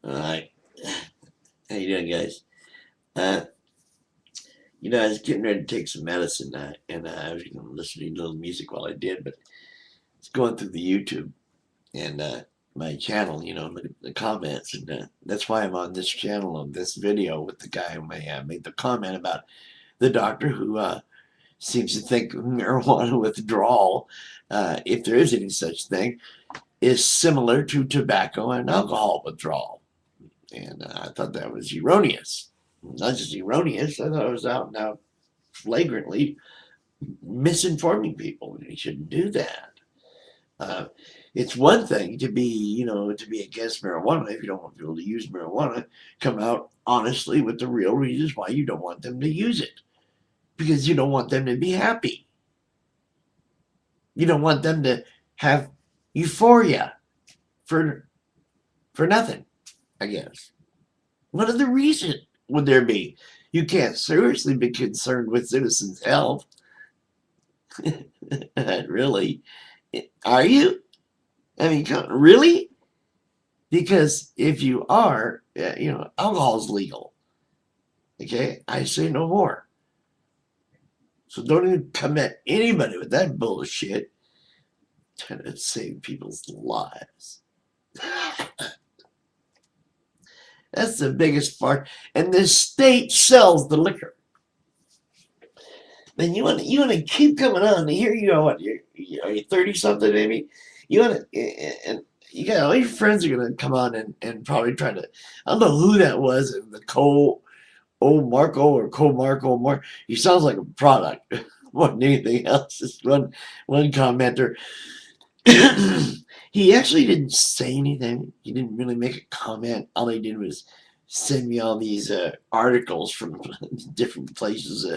Alright. How you doing, guys? Uh, I was getting ready to take some medicine, and I was listening to a little music while I did, but it's going through the YouTube and my channel, look at the comments, and that's why I'm on this channel on this video with the guy who made the comment about the doctor who seems to think marijuana withdrawal, if there is any such thing, is similar to tobacco and alcohol withdrawal. And I thought that was erroneous. Not just erroneous, I thought it was out and out flagrantly misinforming people. And he shouldn't do that. Uh, it's one thing to be, to be against marijuana if you don't want people to use marijuana. Come out honestly with the real reasons why you don't want them to use it. Because you don't want them to be happy. You don't want them to have euphoria for nothing, I guess. What other reason would there be? You can't seriously be concerned with citizens' health. Really? Are you? I mean, really? Because if you are, alcohol is legal. Okay? I say no more. So don't even come at anybody with that bullshit trying to save people's lives. That's the biggest part. And the state sells the liquor. Then you want to keep coming on. Here you go. What? Are you 30 something maybe? You want to, and you got all your friends are gonna come on and probably try to. I don't know who that was. The Marco or Marco Mark. He sounds like a product more than anything else. Just one commenter. He actually didn't say anything. He didn't really make a comment. All he did was send me all these articles from different places,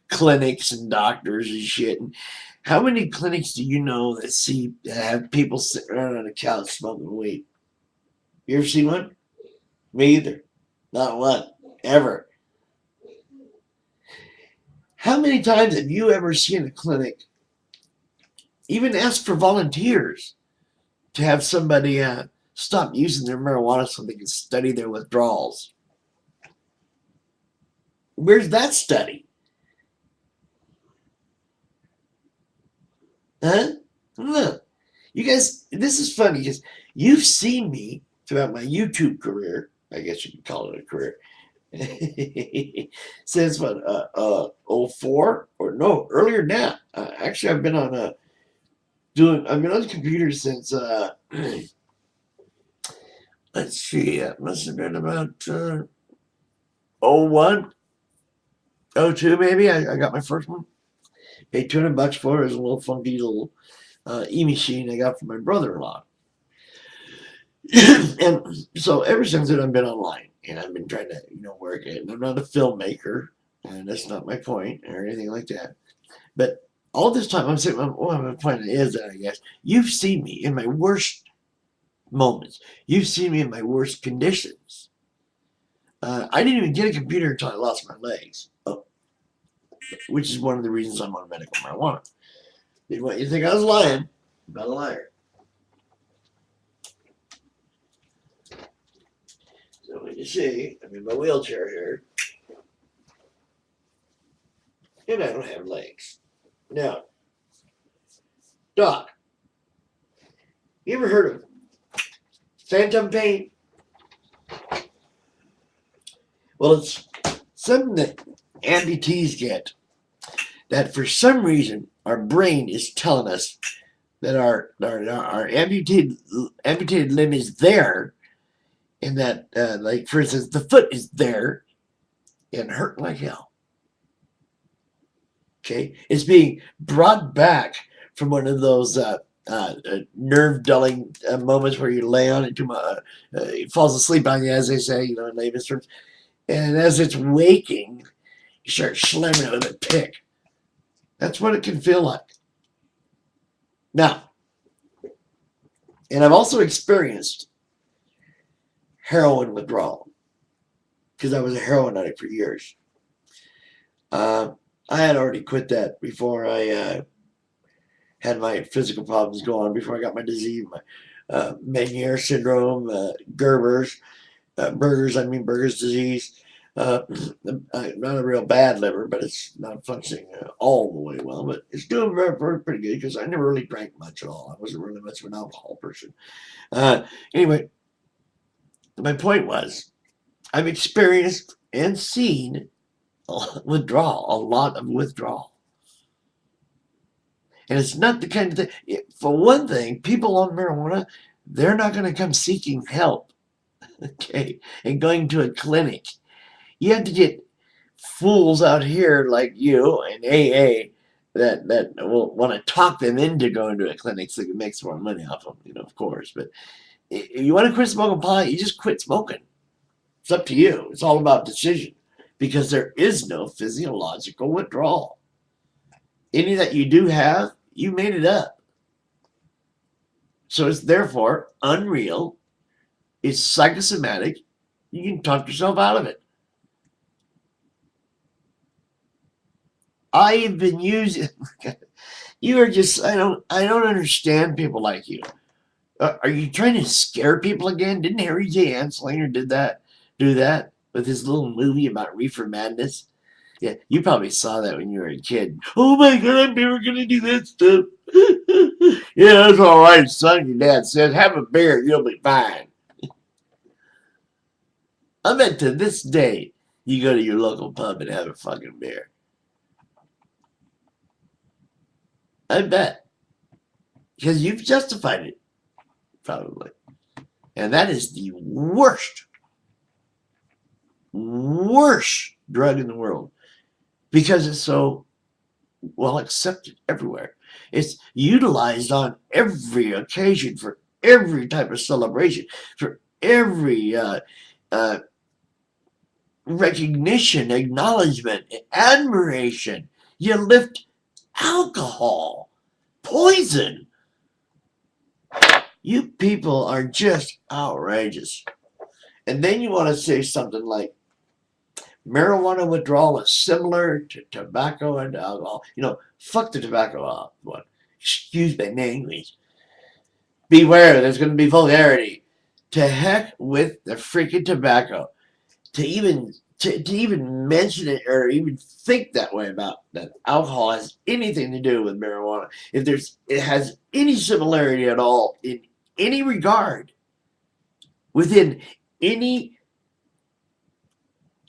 clinics and doctors and shit. And how many clinics do you know that have people sitting around on a couch smoking weed? You ever seen one? Me either. Not one. Ever. How many times have you ever seen a clinic even ask for volunteers to have somebody stop using their marijuana so they can study their withdrawals? Where's that study? Huh? No. You guys, this is funny because you've seen me throughout my YouTube career. I guess you could call it a career. Since what, 04 or no, earlier than that. Actually, I've been on I've been on the computer since let's see, it must have been about 01, 02 maybe. I got my first one. Paid $200 for it. It was a little funky little e-machine I got from my brother-in-law. And so ever since then, I've been online and I've been trying to, work it. And I'm not a filmmaker, and that's not my point or anything like that. But all this time, I'm saying, well, my point is that I guess you've seen me in my worst moments. You've seen me in my worst conditions. I didn't even get a computer until I lost my legs, which is one of the reasons I'm on medical marijuana. Didn't want you to think I was lying. I'm not a liar. So when you see, I'm in my wheelchair here, and I don't have legs. Now, Doc, you ever heard of phantom pain? Well, it's something that amputees get, that for some reason our brain is telling us that our amputated limb is there, and that like for instance the foot is there and hurting like hell. Okay, it's being brought back from one of those nerve dulling moments where you lay on it too much, it falls asleep on you, as they say, in layman's terms. And as it's waking, you start slamming it with a pick. That's what it can feel like. Now, and I've also experienced heroin withdrawal because I was a heroin addict for years. I had already quit that before I had my physical problems go on, before I got my disease, my Meniere syndrome, Gerber's, Burgers, I mean Burgers disease. Not a real bad liver, but it's not functioning all the way well. But it's doing pretty good because I never really drank much at all. I wasn't really much of an alcohol person. Anyway, my point was I've experienced and seen withdrawal, a lot of withdrawal. And it's not the kind of thing, for one thing, people on marijuana, they're not going to come seeking help, okay, and going to a clinic. You have to get fools out here like you and AA that will want to talk them into going to a clinic so they can make some more money off them, of course. But if you want to quit smoking pot, you just quit smoking. It's up to you. It's all about decision because there is no physiological withdrawal. Any that you do have, you made it up. So it's therefore unreal. It's psychosomatic. You can talk yourself out of it. I've been using. You are just. I don't understand people like you. Are you trying to scare people again? Didn't Harry J. Anslinger do that with his little movie about reefer madness? Yeah, you probably saw that when you were a kid. Oh my God, I'm never gonna do that stuff. Yeah, that's all right, son. Your dad says, have a beer, you'll be fine. I bet to this day, you go to your local pub and have a fucking beer. I bet. Because you've justified it, probably. And that is the worst drug in the world. Because it's so well accepted everywhere. It's utilized on every occasion for every type of celebration, for every recognition, acknowledgement, admiration. You lift alcohol, poison. You people are just outrageous. And then you want to say something like, marijuana withdrawal is similar to tobacco and alcohol. Fuck the tobacco one. Excuse my language. Beware, there's going to be vulgarity. To heck with the freaking tobacco. To even mention it or even think that way about that alcohol has anything to do with marijuana. If it has any similarity at all in any regard, within any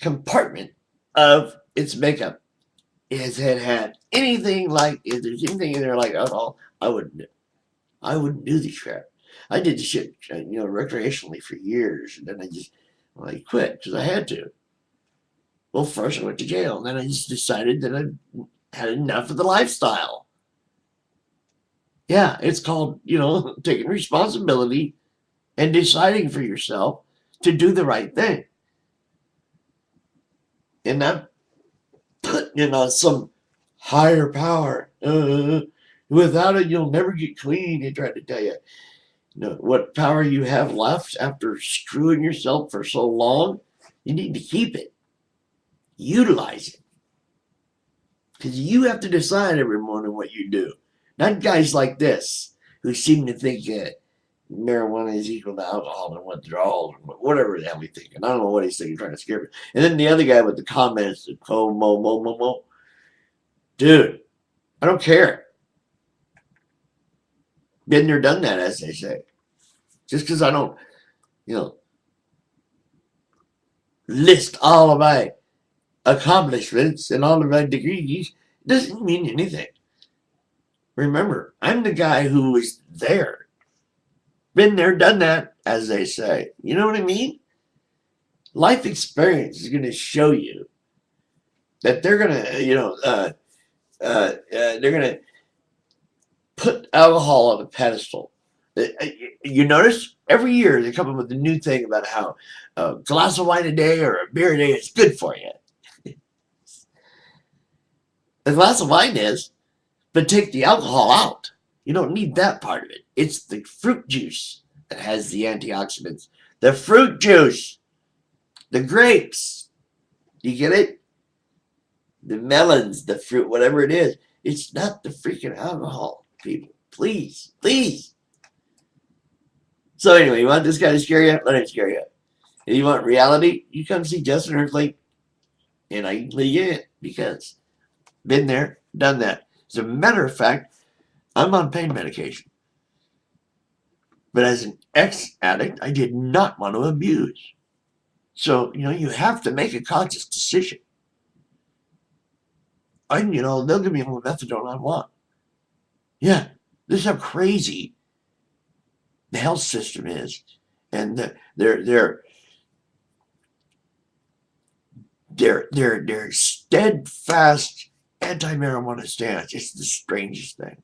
compartment of its makeup, has it had anything like, if there's anything in there like alcohol, I wouldn't do this crap. I did the shit, recreationally for years, and then I quit because I had to. Well, first I went to jail, and then I just decided that I had enough of the lifestyle. Yeah, it's called, taking responsibility and deciding for yourself to do the right thing. And not putting on some higher power. Without it, you'll never get clean. They try to tell you. What power you have left after screwing yourself for so long, you need to keep it. Utilize it. Because you have to decide every morning what you do. Not guys like this who seem to think marijuana is equal to alcohol and withdrawal or whatever the hell he's thinking. I don't know what he's thinking, trying to scare me. And then the other guy with the comments, dude, I don't care. Been there, done that, as they say. Just because I don't, list all of my accomplishments and all of my degrees doesn't mean anything. Remember, I'm the guy who was there. Been there, done that, as they say. You know what I mean? Life experience is going to show you that they're going to, they're going to put alcohol on a pedestal. You notice every year they come up with a new thing about how a glass of wine a day or a beer a day is good for you. A glass of wine is, but take the alcohol out. You don't need that part of it. It's the fruit juice that has the antioxidants. The fruit juice. The grapes. Do you get it? The melons, the fruit, whatever it is. It's not the freaking alcohol, people. Please. So anyway, you want this guy to scare you? Let him scare you. And you want reality? You come see Justin Earthly, and I can leave you in because been there, done that. As a matter of fact, I'm on pain medication. But as an ex-addict, I did not want to abuse. So, you have to make a conscious decision. They'll give me all the methadone I want. Yeah, this is how crazy the health system is. And their steadfast anti-marijuana stance. It's the strangest thing.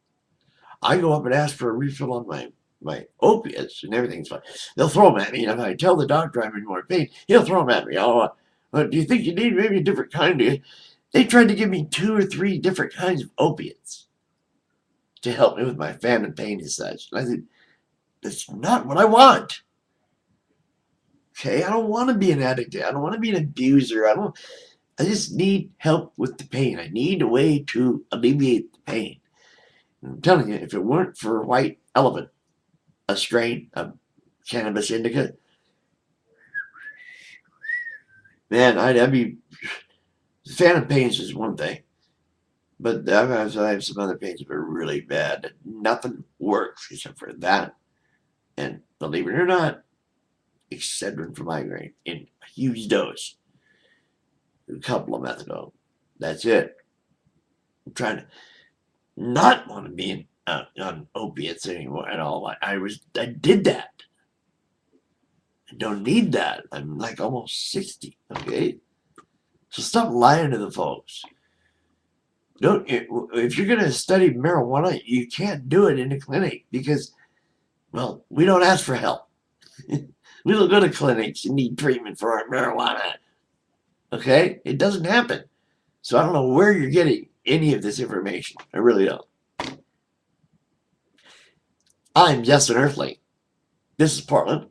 I go up and ask for a refill on my opiates, and everything's fine. They'll throw them at me. And if I tell the doctor I'm in more pain, he'll throw them at me. Oh, do you think you need maybe a different kind? They tried to give me 2 or 3 different kinds of opiates to help me with my phantom pain and such. And I said, that's not what I want. Okay, I don't want to be an addict. I don't want to be an abuser. I just need help with the pain. I need a way to alleviate the pain. And I'm telling you, if it weren't for White Elephant, a strain of cannabis indica, man, I'd be. Phantom pains is one thing, but I have some other pains that are really bad. Nothing works except for that. And believe it or not, Excedrin for migraine in a huge dose. A couple of methadone. That's it. I'm trying to not want to be on opiates anymore at all. I did that. I don't need that. I'm like almost 60. Okay, so stop lying to the folks. If you're going to study marijuana, you can't do it in a clinic because, well, we don't ask for help. We don't go to clinics and need treatment for our marijuana. Okay? It doesn't happen. So I don't know where you're getting any of this information. I really don't. I'm Justin Earthly. This is Portland.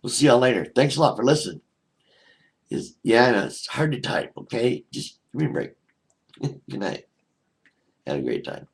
We'll see y'all later. Thanks a lot for listening. I know it's hard to type, okay? Just give me a break. Good night. Had a great time.